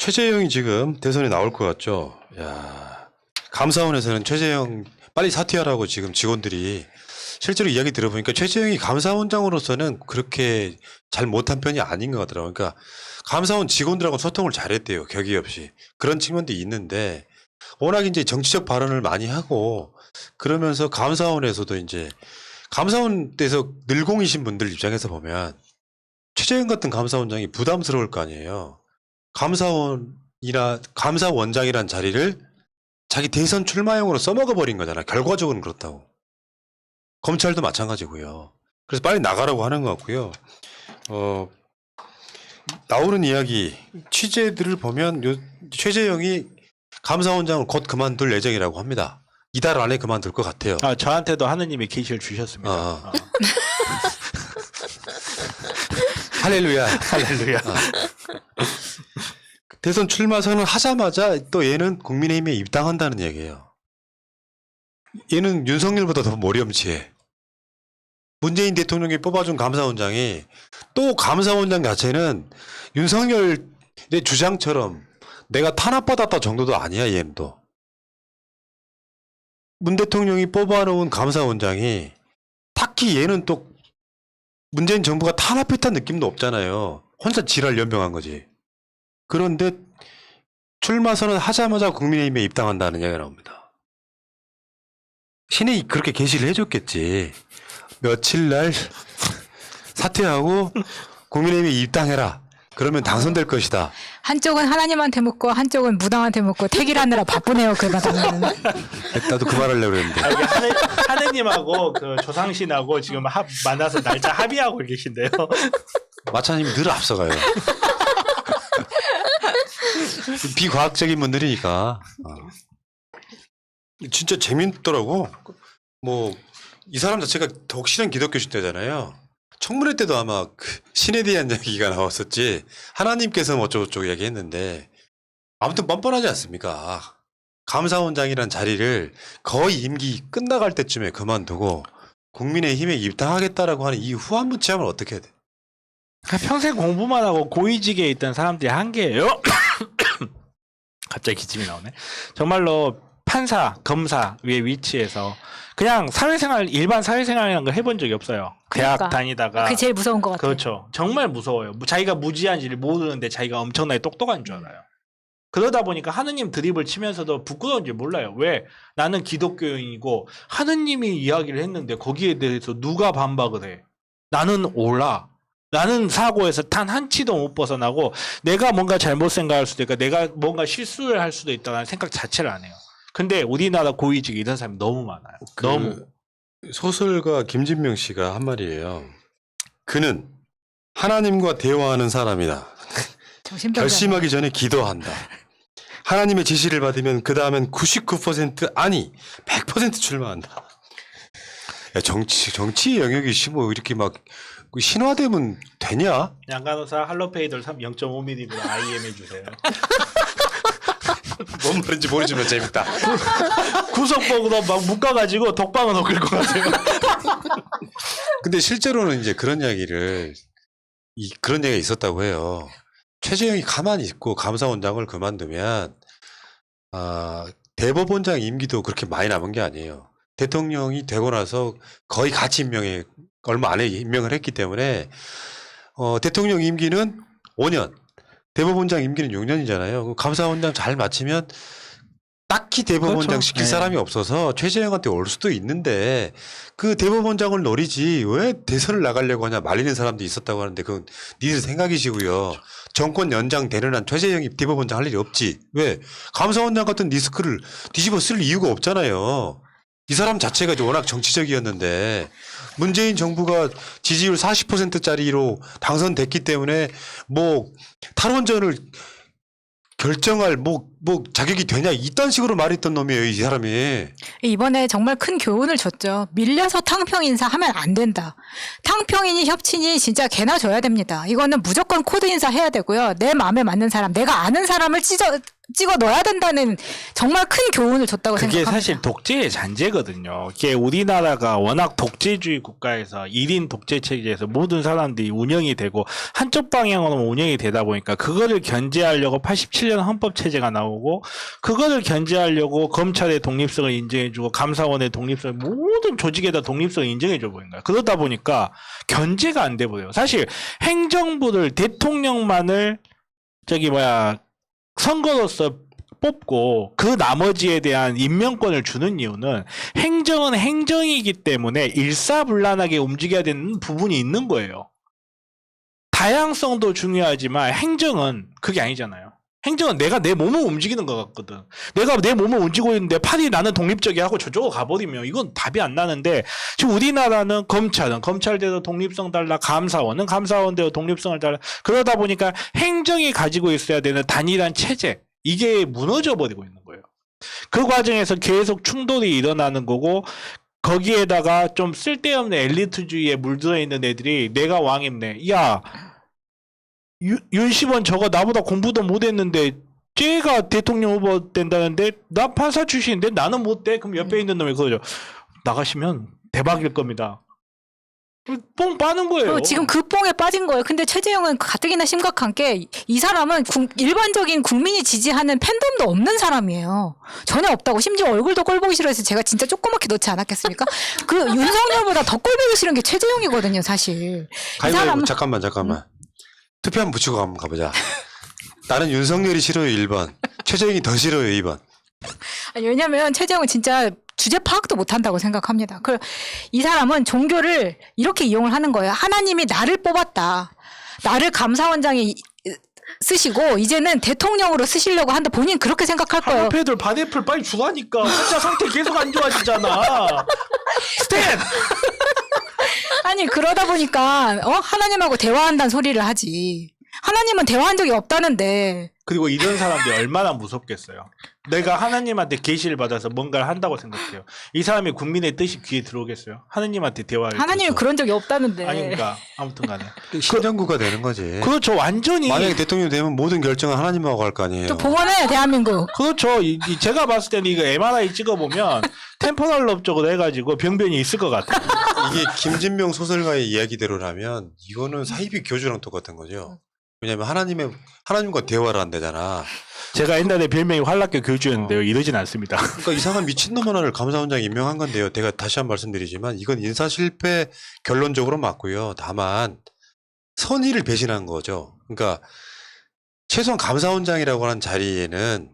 최재형이 지금 대선에 나올 것 같죠? 야, 감사원에서는 최재형 빨리 사퇴하라고 지금 직원들이 실제로 이야기 들어보니까 최재형이 감사원장으로서는 그렇게 잘 못한 편이 아닌 것 같더라고요. 그러니까 감사원 직원들하고 소통을 잘했대요. 격의 없이. 그런 측면도 있는데 워낙 이제 정치적 발언을 많이 하고 그러면서 감사원에서도 이제 감사원에서 늘공이신 분들 입장에서 보면 최재형 같은 감사원장이 부담스러울 거 아니에요. 감사원장이란 자리를 자기 대선 출마용으로 써먹어 버린 거잖아. 결과적으로는 그렇다고. 검찰도 마찬가지고요. 그래서 빨리 나가라고 하는 것 같고요. 나오는 이야기 취재들을 보면 최재형이 감사원장을 곧 그만둘 예정이라고 합니다. 이달 안에 그만둘 것 같아요. 아, 저한테도 하느님이 계시를 주셨습니다. 할렐루야. 할렐루야. 대선 출마 선언하자마자 또 얘는 국민의힘에 입당한다는 얘기예요. 얘는 윤석열보다 더 모렴치해. 문재인 대통령이 뽑아준 감사원장이 또 감사원장 자체는 윤석열의 주장처럼 내가 탄압받았다 정도도 아니야. 얘는 또. 문 대통령이 뽑아놓은 감사원장이 딱히 얘는 또 문재인 정부가 탄압했다는 느낌도 없잖아요. 혼자 지랄 연병한 거지. 그런데 출마 선언 하자마자 국민의힘에 입당한다는 얘기가 나옵니다. 신이 그렇게 게시를 해줬겠지. 며칠 날 사퇴하고 국민의힘에 입당해라. 그러면 당선될 것이다. 한쪽은 하나님한테 묻고 한쪽은 무당한테 묻고 택일하느라 바쁘네요. 그마다는. 나도 그 말하려고 그랬는데. 아, 이게 하느님하고 그 조상신하고 지금 만나서 날짜 합의하고 계신데요. 마차님이 늘 앞서가요. 비과학적인 분들이니까. 진짜 재밌더라고. 뭐 이 사람 자체가 독실한 기독교 신자잖아요. 청문회 때도 아마 그 신에 대한 얘기가 나왔었지. 하나님께서는 어쩌고저쩌고 얘기했는데 아무튼 뻔뻔하지 않습니까? 감사원장이란 자리를 거의 임기 끝나갈 때쯤에 그만두고 국민의힘에 입당하겠다라고 하는 이 후한무치함을 어떻게 해야 돼? 평생 공부만 하고 고위직에 있던 사람들이 한계예요. 갑자기 기침이 나오네. 정말로 판사, 검사 위에 위치해서 그냥 사회생활, 일반 사회생활이라는 걸 해본 적이 없어요. 그러니까. 대학 다니다가. 그게 제일 무서운 것 같아요. 그렇죠. 정말 무서워요. 자기가 무지한지를 모르는데 자기가 엄청나게 똑똑한 줄 알아요. 그러다 보니까 하느님 드립을 치면서도 부끄러운지 몰라요. 왜? 나는 기독교인이고 하느님이 이야기를 했는데 거기에 대해서 누가 반박을 해? 나는 옳아. 나는 사고에서 단 한 치도 못 벗어나고 내가 뭔가 잘못 생각할 수도 있고 내가 뭔가 실수를 할 수도 있다는 생각 자체를 안 해요. 근데 우리나라 고위직에 이런 사람이 너무 많아요. 너무. 소설가 김진명 씨가 한 말이에요. 그는 하나님과 대화하는 사람이다. 결심하기 전에 기도한다. 하나님의 지시를 받으면 그 다음엔 99% 아니 100% 출마한다. 야, 정치 영역이 뭐 이렇게 막 신화되면 되냐? 양간호사 할로페이돌 0.5mm로 IM 해주세요. 뭔 말인지 모르지만 재밌다. 구석복으로 막 묶어가지고 독방은 넣을 것 같아요. 근데 실제로는 이제 그런 얘기가 있었다고 해요. 최재형이 가만히 있고 감사원장을 그만두면 대법원장 임기도 그렇게 많이 남은 게 아니에요. 대통령이 되고 나서 거의 같이 얼마 안에 임명을 했기 때문에 대통령 임기는 5년, 대법원장 임기는 6년이잖아요. 감사원장 잘 마치면 딱히 대법원장 그렇죠. 시킬 네. 사람이 없어서 최재형한테 올 수도 있는데 그 대법원장을 노리지 왜 대선을 나가려고 하냐 말리는 사람도 있었다고 하는데 그건 니들 생각이시고요. 그렇죠. 정권 연장 되는 한 최재형이 대법원장 할 일이 없지. 왜? 감사원장 같은 리스크를 뒤집어 쓸 이유가 없잖아요. 이 사람 자체가 이제 워낙 정치적이었는데 문재인 정부가 지지율 40%짜리로 당선됐기 때문에 뭐 탈원전을 결정할 자격이 되냐 이딴 식으로 말했던 놈이에요, 이 사람이. 이번에 정말 큰 교훈을 줬죠. 밀려서 탕평 인사하면 안 된다. 탕평이니 협친이 진짜 개나 줘야 됩니다. 이거는 무조건 코드 인사 해야 되고요. 내 마음에 맞는 사람, 내가 아는 사람을 찍어 넣어야 된다는 정말 큰 교훈을 줬다고 그게 생각합니다. 사실 독재의 잔재거든요. 이게 우리나라가 워낙 독재주의 국가에서 1인 독재 체제에서 모든 사람들이 운영이 되고 한쪽 방향으로 운영이 되다 보니까 그거를 견제하려고 87년 헌법 체제가 나오고 그거를 견제하려고 검찰의 독립성을 인정해주고 감사원의 독립성 모든 조직에다 독립성을 인정해줘 버린 거야. 그러다 보니까 견제가 안 돼 버려요. 사실 행정부를 대통령만을 선거로서 뽑고 그 나머지에 대한 임명권을 주는 이유는 행정은 행정이기 때문에 일사불란하게 움직여야 되는 부분이 있는 거예요. 다양성도 중요하지만 행정은 그게 아니잖아요. 행정은 내가 내 몸을 움직이는 것 같거든. 내가 내 몸을 움직이고 있는데 팔이 나는 독립적이 하고 저쪽으로 가버리면 이건 답이 안 나는데 지금 우리나라는 검찰은 검찰대로 독립성 달라, 감사원은 감사원대로 독립성을 달라. 그러다 보니까 행정이 가지고 있어야 되는 단일한 체제, 이게 무너져 버리고 있는 거예요. 그 과정에서 계속 충돌이 일어나는 거고 거기에다가 좀 쓸데없는 엘리트주의에 물들어 있는 애들이 내가 왕이네. 야, 윤시원 저거 나보다 공부도 못했는데 쟤가 대통령 후보 된다는데 나 판사 출신인데 나는 못 돼. 그럼 옆에 있는 놈이 그러죠. 나가시면 대박일 겁니다. 뽕 빠는 거예요. 지금 그 뽕에 빠진 거예요. 근데 최재형은 가뜩이나 심각한 게 이 사람은 일반적인 국민이 지지하는 팬덤도 없는 사람이에요. 전혀 없다고. 심지어 얼굴도 꼴 보기 싫어해서 제가 진짜 조그맣게 넣지 않았겠습니까? 그 윤석열보다 더 꼴 보기 싫은 게 최재형이거든요, 사실. 가위바위보 잠깐만. 투표 한번 붙이고 한번 가보자. 나는 윤석열이 싫어요 1번. 최재형이 더 싫어요 2번. 아니, 왜냐면 최재형은 진짜 주제 파악도 못한다고 생각합니다. 이 사람은 종교를 이렇게 이용을 하는 거예요. 하나님이 나를 뽑았다. 나를 감사원장에 쓰시고 이제는 대통령으로 쓰시려고 한다. 본인 그렇게 생각할 거예요. 한패들 반애플 빨리 주라니까. 혼자 상태 계속 안 좋아지잖아. 스탠! 아니 그러다 보니까 하나님하고 대화한다는 소리를 하지. 하나님은 대화한 적이 없다는데. 그리고 이런 사람들이 얼마나 무섭겠어요. 내가 하나님한테 계시를 받아서 뭔가를 한다고 생각해요. 이 사람이 국민의 뜻이 귀에 들어오겠어요? 하나님한테 대화를. 하나님은 그렇죠. 그런 적이 없다는데. 아닙니까? 아무튼 간에. 신정구가 되는 거지. 그렇죠. 완전히. 만약에 대통령 되면 모든 결정은 하나님하고 할 거 아니에요. 또 봉헌해 대한민국. 그렇죠. 제가 봤을 때는 이거 MRI 찍어보면 템포럴 럽 쪽으로 해가지고 병변이 있을 것 같아요. 이게 김진명 소설가의 이야기대로라면 이거는 사이비 교주랑 똑같은 거죠. 왜냐면 하나님과 대화를 한대잖아. 제가 옛날에 별명이 활락교 교주였는데요. 이러진 않습니다. 그러니까 이상한 미친놈 하나를 감사원장 임명한 건데요. 제가 다시 한 번 말씀드리지만 이건 인사실패 결론적으로 맞고요. 다만 선의를 배신한 거죠. 그러니까 최소한 감사원장이라고 하는 자리에는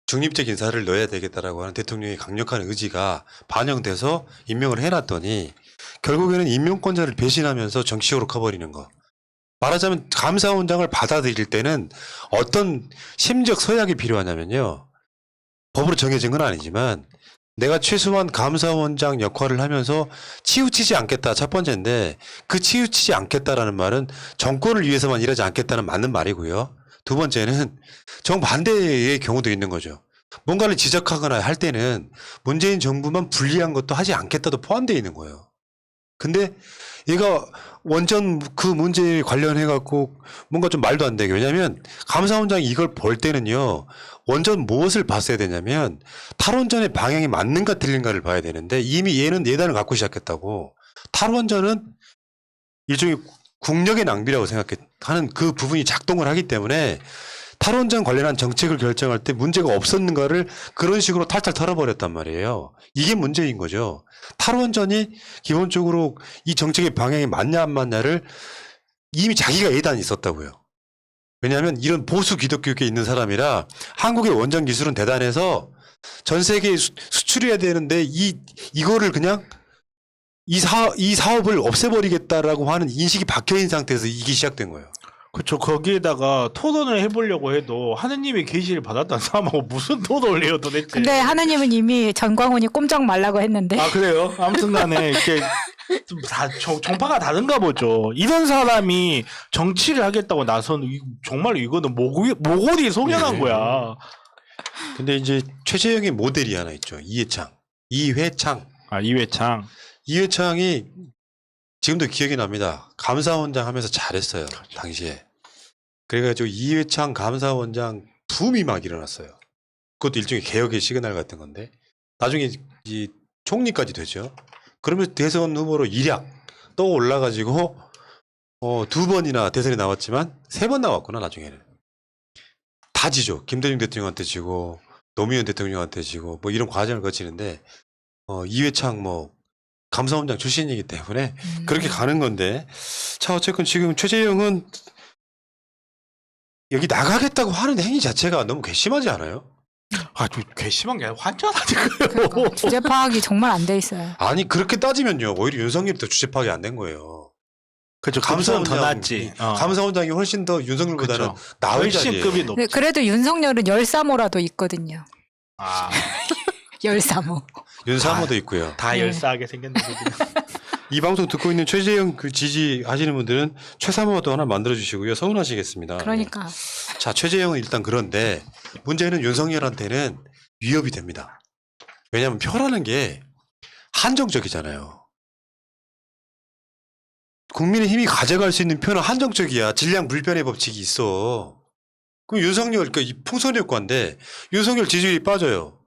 중립적 인사를 넣어야 되겠다라고 하는 대통령의 강력한 의지가 반영돼서 임명을 해놨더니 결국에는 임명권자를 배신하면서 정치적으로 커버리는 거. 말하자면 감사원장을 받아들일 때는 어떤 심적 서약이 필요하냐면요. 법으로 정해진 건 아니지만 내가 최소한 감사원장 역할을 하면서 치우치지 않겠다. 첫 번째인데 그 치우치지 않겠다라는 말은 정권을 위해서만 일하지 않겠다는 맞는 말이고요. 두 번째는 정반대의 경우도 있는 거죠. 뭔가를 지적하거나 할 때는 문재인 정부만 불리한 것도 하지 않겠다도 포함되어 있는 거예요. 근데 얘가 원전 그 문제에 관련해 갖고 뭔가 좀 말도 안 되게. 왜냐면 감사원장이 이걸 볼 때는요. 원전 무엇을 봤어야 되냐면 탈원전의 방향이 맞는가 틀린가를 봐야 되는데 이미 얘는 예단을 갖고 시작했다고. 탈원전은 일종의 국력의 낭비라고 생각하는 그 부분이 작동을 하기 때문에 탈원전 관련한 정책을 결정할 때 문제가 없었는가를 그런 식으로 탈탈 털어버렸단 말이에요. 이게 문제인 거죠. 탈원전이 기본적으로 이 정책의 방향이 맞냐 안 맞냐를 이미 자기가 예단이 있었다고요. 왜냐하면 이런 보수 기독교계에 있는 사람이라 한국의 원전 기술은 대단해서 전 세계에 수출해야 되는데 이거를 그냥 이 사업을 없애버리겠다라고 하는 인식이 박혀있는 상태에서 이게 시작된 거예요. 그렇죠. 거기에다가 토론을 해보려고 해도 하느님의 계시를 받았다는 사람하고 무슨 토론을 해요 도대체. 근데 하나님은 이미 전광훈이 꼼짝 말라고 했는데. 아 그래요? 아무튼간에 이렇게 좀 다 정파가 다른가 보죠. 이런 사람이 정치를 하겠다고 나서는 정말 이거는 모골이 소년한 네. 거야. 근데 이제 최재형의 모델이 하나 있죠. 이회창. 아 이회창. 이회창이 지금도 기억이 납니다. 감사원장 하면서 잘했어요. 당시에. 그래가지고 이회창 감사원장 붐이 막 일어났어요. 그것도 일종의 개혁의 시그널 같은 건데 나중에 이 총리까지 되죠. 그러면서 대선 후보로 일약 또 올라가지고 2번이나 대선에 나왔지만 3번 나왔구나 나중에는. 다 지죠. 김대중 대통령한테 지고 노무현 대통령한테 지고 뭐 이런 과정을 거치는데 이회창 뭐 감사원장 출신이기 때문에 그렇게 가는 건데 자 어쨌건 지금 최재형은 여기 나가겠다고 하는 행위 자체가 너무 괘씸하지 않아요? 좀 괘씸한 게 아니라 환장하니까요. 그러니까 주제 파악이 정말 안 돼 있어요. 아니 그렇게 따지면요 오히려 윤석열이 더 주체 파악이 안 된 거예요. 그렇죠. 감사원 더 낫지. 감사원장이 훨씬 더 윤석열보다는 그렇죠. 나을 훨씬 자리에. 급이 높. 네, 그래도 윤석열은 13호라도 있거든요. 아, 13호. 윤사모도 있고요. 다 네. 열사하게 생겼는데. 이 방송 듣고 있는 최재형 그 지지하시는 분들은 최사모도 하나 만들어 주시고요. 서운하시겠습니다. 그러니까. 자 최재형은 일단 그런데 문제는 윤석열한테는 위협이 됩니다. 왜냐하면 표라는 게 한정적이잖아요. 국민의힘이 가져갈 수 있는 표는 한정적이야. 질량 불변의 법칙이 있어. 그럼 윤석열 그러니까 이 풍선 효과인데 윤석열 지지율이 빠져요.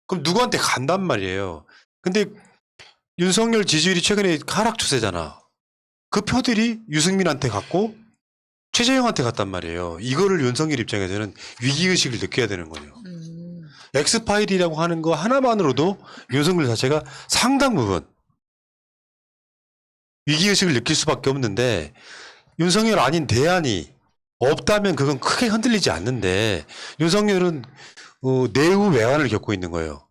그럼 누구한테 간단 말이에요. 근데 윤석열 지지율이 최근에 하락 추세잖아. 그 표들이 유승민한테 갔고 최재형한테 갔단 말이에요. 이거를 윤석열 입장에서는 위기의식을 느껴야 되는 거예요. 엑스파일이라고 하는 거 하나만으로도 윤석열 자체가 상당 부분 위기의식을 느낄 수밖에 없는데 윤석열 아닌 대안이 없다면 그건 크게 흔들리지 않는데 윤석열은 내후 외환을 겪고 있는 거예요.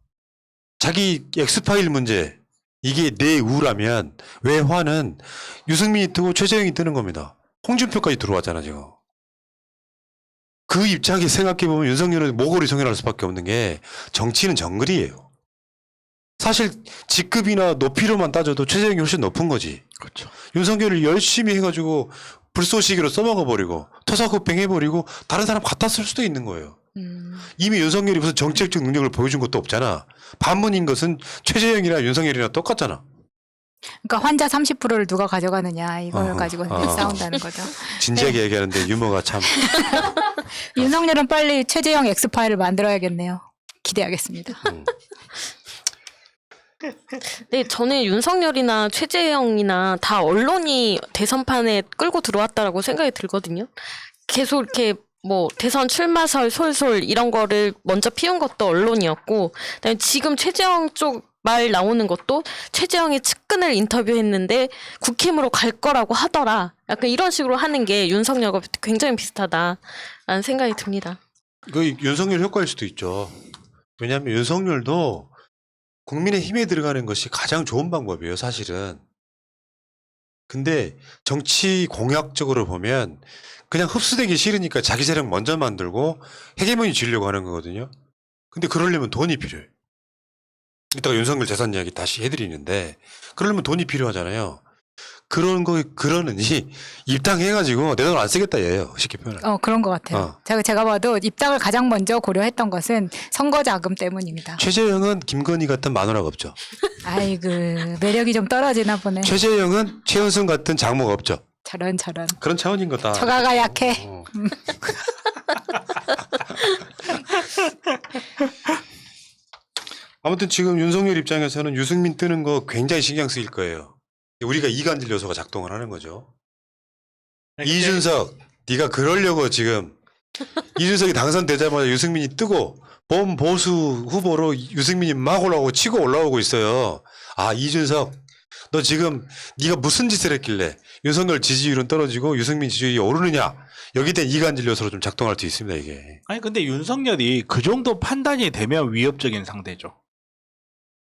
자기 엑스파일 문제 이게 내우라면 외환은 유승민이 뜨고 최재형이 뜨는 겁니다. 홍준표까지 들어왔잖아 지금. 그 입장에 생각해보면 윤석열은 모골이 성현할 수밖에 없는 게 정치는 정글이에요. 사실 직급이나 높이로만 따져도 최재형이 훨씬 높은 거지. 그렇죠. 윤석열을 열심히 해가지고 불쏘시개로 써먹어버리고 토사구팽 해버리고 다른 사람 갖다 쓸 수도 있는 거예요. 이미 윤석열이 무슨 정책적 능력을 보여준 것도 없잖아. 반문인 것은 최재형이나 윤석열이랑 똑같잖아. 그러니까 환자 30%를 누가 가져가느냐 이걸 어허. 가지고 싸운다는 거죠. 진지하게 얘기하는데 유머가 참. 윤석열은 빨리 최재형 엑스파일을 만들어야겠네요. 기대하겠습니다. 네, 저는 윤석열이나 최재형이나 다 언론이 대선판에 끌고 들어왔다라고 생각이 들거든요. 계속 이렇게 뭐 대선 출마설 솔솔 이런 거를 먼저 피운 것도 언론이었고, 그다음에 지금 최재형 쪽 말 나오는 것도 최재형이 측근을 인터뷰했는데 국힘으로 갈 거라고 하더라. 약간 이런 식으로 하는 게 윤석열과 굉장히 비슷하다라는 생각이 듭니다. 그 윤석열 효과일 수도 있죠. 왜냐하면 윤석열도 국민의힘에 들어가는 것이 가장 좋은 방법이에요, 사실은. 근데 정치 공약적으로 보면 그냥 흡수되기 싫으니까 자기 세력 먼저 만들고 헤게모니 지으려고 하는 거거든요. 근데 그러려면 돈이 필요해요. 이따가 윤석열 재산 이야기 다시 해드리는데 그러려면 돈이 필요하잖아요. 그러느니 입당해가지고 내 돈 안 쓰겠다 얘예요. 쉽게 표현하면. 그런 것 같아요. 제가 봐도 입당을 가장 먼저 고려했던 것은 선거 자금 때문입니다. 최재형은 김건희 같은 마누라가 없죠. 아이고 매력이 좀 떨어지나 보네. 최재형은 최은순 같은 장모가 없죠. 저런 그런 차원인 거다. 처가가 약해. 아무튼 지금 윤석열 입장에서는 유승민 뜨는 거 굉장히 신경 쓰일 거예요. 우리가 이간질 요소가 작동을 하는 거죠. 이준석, 네가 그러려고 지금 이준석이 당선되자마자 유승민이 뜨고 범 보수 후보로 유승민이 막 올라오고 치고 올라오고 있어요. 아 이준석, 너 지금 네가 무슨 짓을 했길래 윤석열 지지율은 떨어지고 유승민 지지율이 오르느냐. 여기에 대한 이간질 요소로 좀 작동할 수 있습니다 이게. 아니 근데 윤석열이 그 정도 판단이 되면 위협적인 상대죠.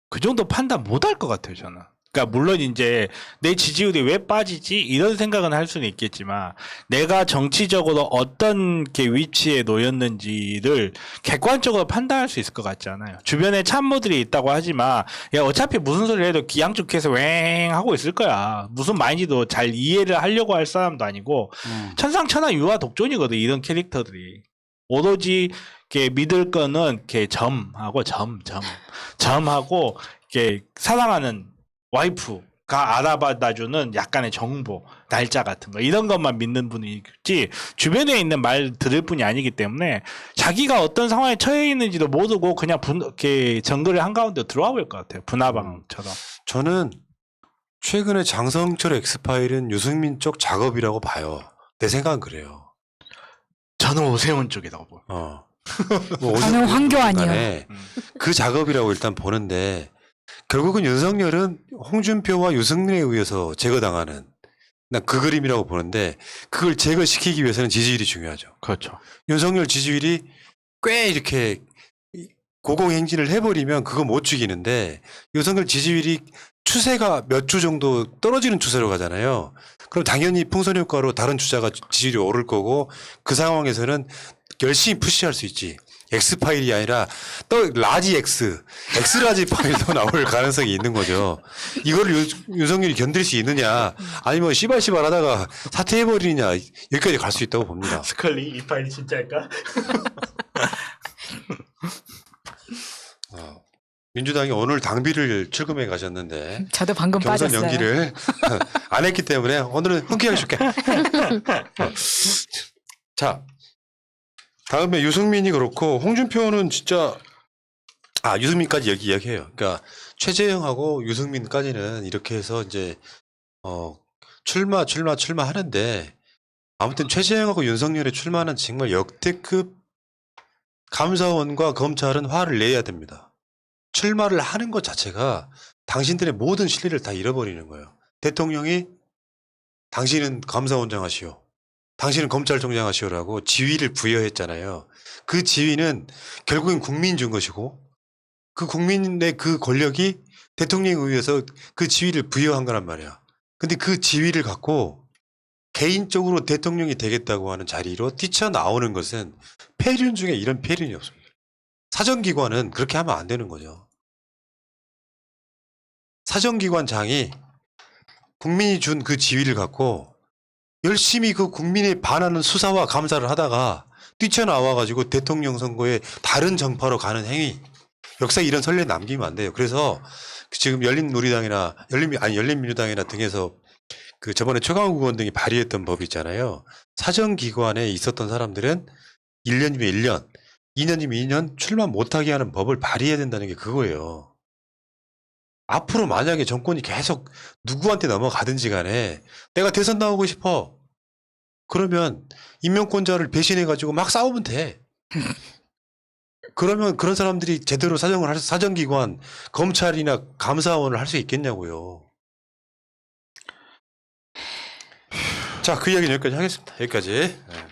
그 정도 판단 못 할 것 같아요 저는. 그러니까 물론 이제 내 지지율이 왜 빠지지 이런 생각은 할 수는 있겠지만 내가 정치적으로 어떤 게 위치에 놓였는지를 객관적으로 판단할 수 있을 것 같지 않아요. 주변에 참모들이 있다고 하지만 야 어차피 무슨 소리를 해도 기양쪽해서 웽 하고 있을 거야. 무슨 말인지도 잘 이해를 하려고 할 사람도 아니고 천상천하 유아 독존이거든 이런 캐릭터들이. 오로지 이렇게 믿을 거는 이렇게 점하고 점하고 이렇게 사랑하는 와이프 알아봐다주는 약간의 정보, 날짜 같은 거 이런 것만 믿는 분이지 주변에 있는 말 들을 분이 아니기 때문에 자기가 어떤 상황에 처해 있는지도 모르고 그냥 이렇게 정글을 한가운데 들어와 볼 것 같아요. 분화방처럼. 저는 최근에 장성철 엑스파일은 유승민 쪽 작업이라고 봐요. 내 생각은 그래요. 저는 오세훈 쪽이라고 봐요. 뭐 저는 황교안이요. 간에 그 작업이라고 일단 보는데 결국은 윤석열은 홍준표와 유승민에 의해서 제거당하는 난 그 그림이라고 보는데 그걸 제거시키기 위해서는 지지율이 중요하죠. 그렇죠. 윤석열 지지율이 꽤 이렇게 고공행진을 해버리면 그거 못 죽이는데 윤석열 지지율이 추세가 몇 주 정도 떨어지는 추세로 가잖아요. 그럼 당연히 풍선 효과로 다른 주자가 지지율이 오를 거고 그 상황에서는 열심히 푸시할 수 있지. X파일이 아니라 또 라지 X라지 파일도 나올 가능성이 있는 거죠. 이거를 윤석열이 견딜 수 있느냐 아니면 씨발씨발 하다가 사퇴해버리느냐 여기까지 갈 수 있다고 봅니다. 스컬리 이 파일이 진짜일까? 민주당이 오늘 당비를 출금해 가셨는데 저도 방금 경선 빠졌어요. 연기를 안 했기 때문에 오늘은 흔쾌하게 줄게. 자, 다음에 유승민이 그렇고 홍준표는 진짜 유승민까지 여기 이야기해요. 그러니까 최재형하고 유승민까지는 이렇게 해서 이제 출마 하는데 아무튼 최재형하고 윤석열의 출마는 정말 역대급 감사원과 검찰은 화를 내야 됩니다. 출마를 하는 것 자체가 당신들의 모든 신뢰를 다 잃어버리는 거예요. 대통령이 당신은 감사원장 하시오. 당신은 검찰총장 하시오라고 지위를 부여했잖아요. 그 지위는 결국엔 국민이 준 것이고 그 국민의 그 권력이 대통령에 의해서 그 지위를 부여한 거란 말이야. 근데 그 지위를 갖고 개인적으로 대통령이 되겠다고 하는 자리로 뛰쳐나오는 것은 폐륜 중에 이런 폐륜이 없습니다. 사정기관은 그렇게 하면 안 되는 거죠. 사정기관장이 국민이 준 그 지위를 갖고 열심히 그 국민에 반하는 수사와 감사를 하다가 뛰쳐나와가지고 대통령 선거에 다른 정파로 가는 행위. 역사에 이런 선례 남기면 안 돼요. 그래서 지금 열린민주당이나 등에서 그 저번에 최강욱 의원 등이 발의했던 법이 있잖아요. 사정기관에 있었던 사람들은 1년이면 1년, 2년이면 2년 출마 못하게 하는 법을 발의해야 된다는 게 그거예요. 앞으로 만약에 정권이 계속 누구한테 넘어가든지 간에 내가 대선 나오고 싶어. 그러면 임명권자를 배신해가지고 막 싸우면 돼. 그러면 그런 사람들이 제대로 사정기관, 검찰이나 감사원을 할 수 있겠냐고요. 자, 그 이야기는 여기까지 하겠습니다. 여기까지. 네.